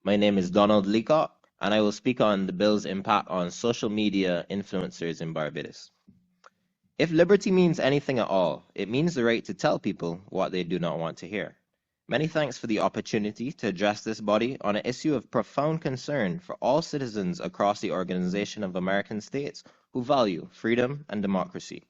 My name is Donald Leacock, and I will speak on the bill's impact on social media influencers in Barbados. If liberty means anything at all, it means the right to tell people what they do not want to hear. Many thanks for the opportunity to address this body on an issue of profound concern for all citizens across the Organization of American States who value freedom and democracy.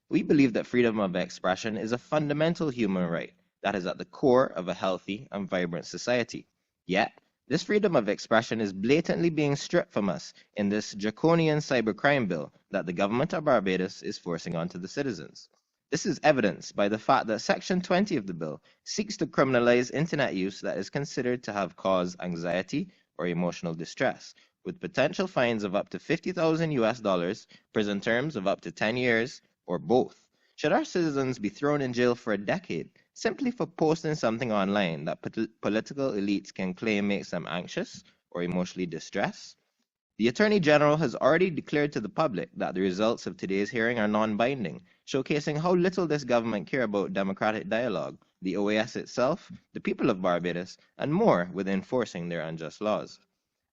We believe that freedom of expression is a fundamental human right that is at the core of a healthy and vibrant society. Yet, this freedom of expression is blatantly being stripped from us in this draconian cybercrime bill that the government of Barbados is forcing onto the citizens. This is evidenced by the fact that Section 20 of the bill seeks to criminalize internet use that is considered to have caused anxiety or emotional distress, with potential fines of up to $50,000, prison terms of up to 10 years, or both. Should our citizens be thrown in jail for a decade simply for posting something online that political elites can claim makes them anxious or emotionally distressed? The Attorney General has already declared to the public that the results of today's hearing are non-binding, showcasing how little this government care about democratic dialogue, the OAS itself, the people of Barbados, and more with enforcing their unjust laws.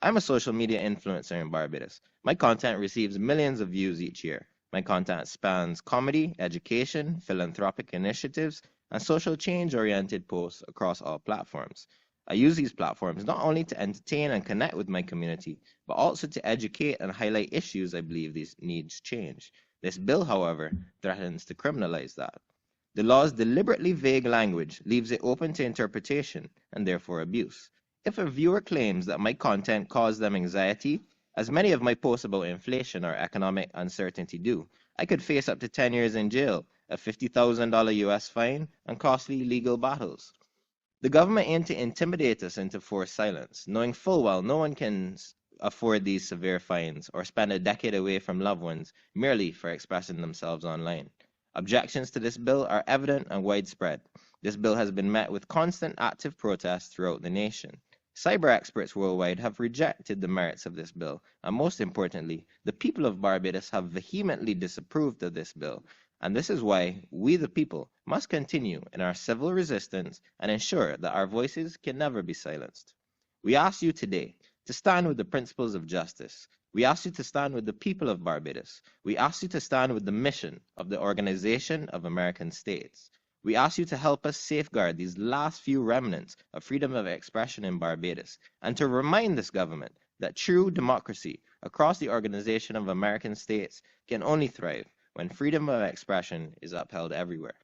I'm a social media influencer in Barbados. My content receives millions of views each year. My content spans comedy, education, philanthropic initiatives, and social change-oriented posts across all platforms. I use these platforms not only to entertain and connect with my community, but also to educate and highlight issues I believe these needs change. This bill, however, threatens to criminalize that. The law's deliberately vague language leaves it open to interpretation and therefore abuse. If a viewer claims that my content caused them anxiety, as many of my posts about inflation or economic uncertainty do, I could face up to 10 years in jail, a $50,000 US fine, and costly legal battles. The government aimed to intimidate us into forced silence, knowing full well no one can afford these severe fines or spend a decade away from loved ones merely for expressing themselves online. Objections to this bill are evident and widespread. This bill has been met with constant active protests throughout the nation. Cyber experts worldwide have rejected the merits of this bill, and most importantly, the people of Barbados have vehemently disapproved of this bill, and this is why we, the people, must continue in our civil resistance and ensure that our voices can never be silenced. We ask you today to stand with the principles of justice. We ask you to stand with the people of Barbados. We ask you to stand with the mission of the Organization of American States. We ask you to help us safeguard these last few remnants of freedom of expression in Barbados, and to remind this government that true democracy across the Organization of American States can only thrive when freedom of expression is upheld everywhere.